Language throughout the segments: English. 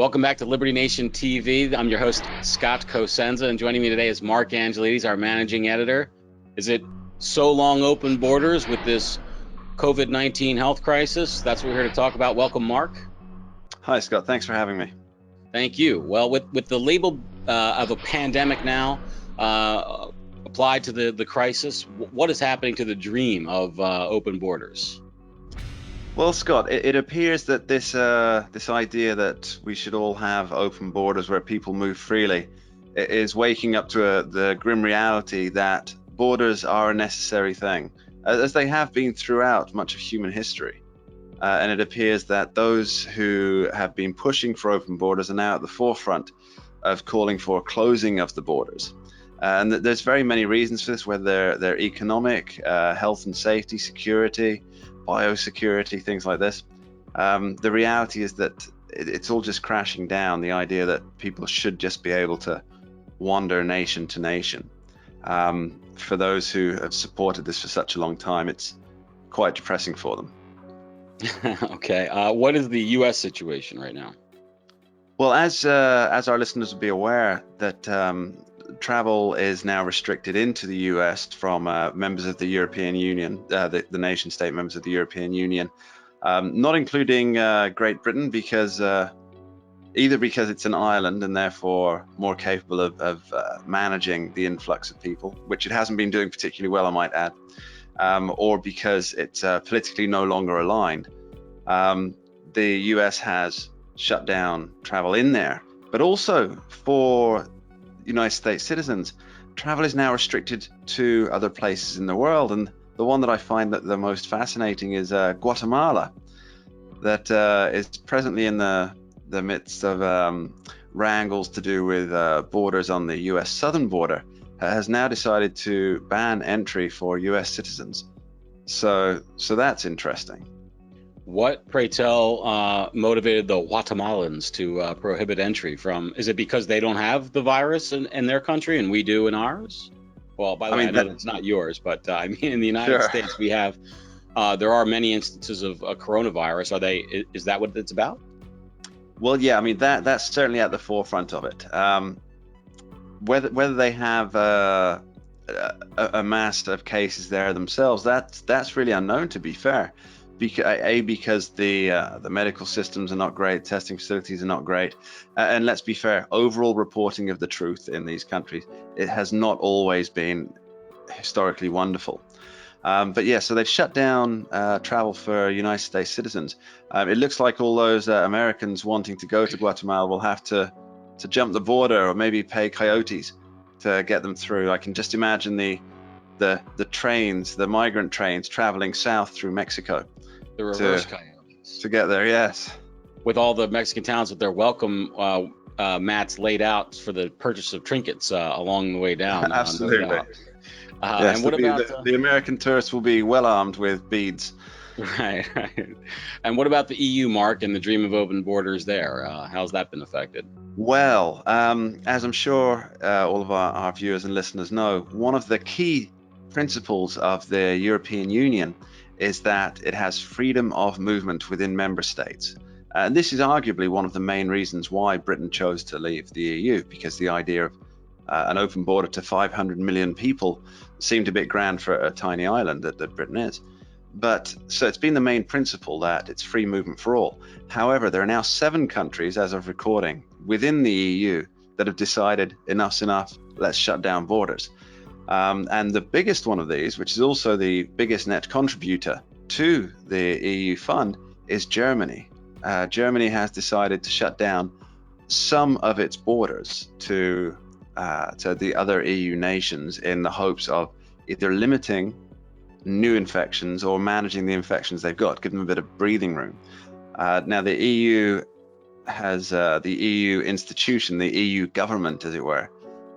Welcome back to Liberty Nation TV. I'm your host, Scott Cosenza, and joining me today is Mark Angelides, our managing editor. Is it so long open borders with this COVID-19 health crisis? That's what we're here to talk about. Welcome, Mark. Hi, Scott. Thanks for having me. Thank you. Well, with the label of a pandemic now applied to the crisis, what is happening to the dream of open borders? Well, Scott, it appears that this idea that we should all have open borders where people move freely is waking up to the grim reality that borders are a necessary thing, as they have been throughout much of human history. And it appears that those who have been pushing for open borders are now at the forefront of calling for closing of the borders. And there's very many reasons for this, whether they're economic, health and safety, security, biosecurity, things like this. The reality is that it's all just crashing down, the idea that people should just be able to wander nation to nation. For those who have supported this for such a long time, it's quite depressing for them. Okay. What is the U.S. situation right now? Well, as our listeners will be aware, that travel is now restricted into the US from members of the European Union, the nation-state members of the European Union, not including Great Britain, because either because it's an island and therefore more capable of managing the influx of people, which it hasn't been doing particularly well, I might add, or because it's politically no longer aligned. The US has shut down travel in there, but also for United States citizens, travel is now restricted to other places in the world. And the one that I find that the most fascinating is Guatemala, that is presently in the midst of wrangles to do with borders on the US southern border, has now decided to ban entry for US citizens. So that's interesting. What, pray tell, motivated the Guatemalans to prohibit entry from? Is it because they don't have the virus in their country and we do in ours? Well, by the way, I know that's not yours, but I mean, in the United States, we have, there are many instances of a coronavirus. Is that what it's about? Well, yeah, I mean, that's certainly at the forefront of it. Whether they have a mass of cases there themselves, that's really unknown, to be fair. Because the medical systems are not great, testing facilities are not great, and let's be fair, overall reporting of the truth in these countries, it has not always been historically wonderful. But yeah, so they've shut down travel for United States citizens. It looks like all those Americans wanting to go to Guatemala will have to jump the border or maybe pay coyotes to get them through. I can just imagine the trains, the migrant trains traveling south through Mexico. The reverse coyotes. To get there, yes. With all the Mexican towns with their welcome mats laid out for the purchase of trinkets along the way down. Absolutely. No Yes, and what about the American tourists will be well armed with beads. Right. And what about the EU, Mark, and the dream of open borders there? How's that been affected? Well, as I'm sure all of our viewers and listeners know, one of the key principles of the European Union is that it has freedom of movement within member states. And this is arguably one of the main reasons why Britain chose to leave the EU, because the idea of an open border to 500 million people seemed a bit grand for a tiny island that Britain is. But so it's been the main principle that it's free movement for all. However, there are now 7 countries, as of recording, within the EU that have decided enough's enough, let's shut down borders. And the biggest one of these, which is also the biggest net contributor to the EU fund, is Germany. Germany has decided to shut down some of its borders to the other EU nations in the hopes of either limiting new infections or managing the infections they've got, give them a bit of breathing room. Now, the EU has the EU institution, the EU government, as it were,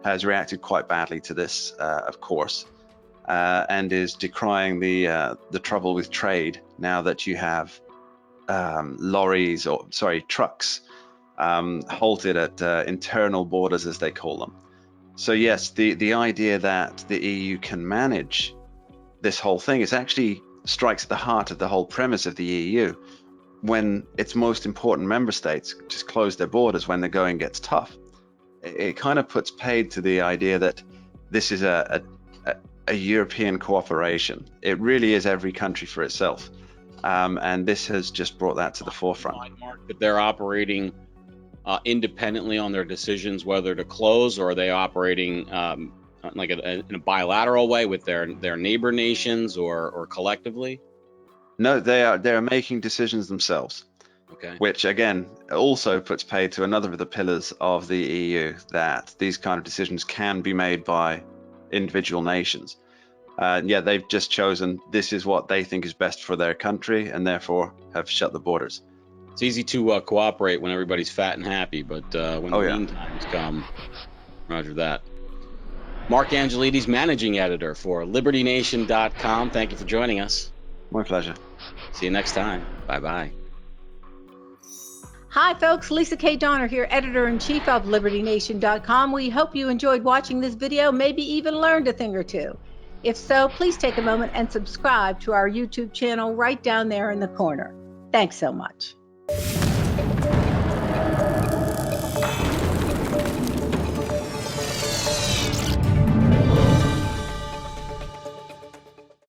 has reacted quite badly to this, of course, and is decrying the trouble with trade now that you have trucks halted at internal borders, as they call them. So yes, the idea that the EU can manage this whole thing is actually strikes at the heart of the whole premise of the EU, when its most important member states just close their borders when the going gets tough. It kind of puts paid to the idea that this is a European cooperation. It really is every country for itself. And this has just brought that to the forefront. Mark, that they're operating independently on their decisions whether to close, or are they operating like in a bilateral way with their neighbor nations or collectively? No, they are making decisions themselves. Okay. Which again also puts paid to another of the pillars of the EU, that these kind of decisions can be made by individual nations. They've just chosen this is what they think is best for their country, and therefore have shut the borders. It's easy to cooperate when everybody's fat and happy, but when the lean times come, roger that. Mark Angelides, managing editor for LibertyNation.com. Thank you for joining us. My pleasure. See you next time. Bye-bye. Hi, folks. Lisa K. Donner here, editor-in-chief of LibertyNation.com. We hope you enjoyed watching this video, maybe even learned a thing or two. If so, please take a moment and subscribe to our YouTube channel right down there in the corner. Thanks so much.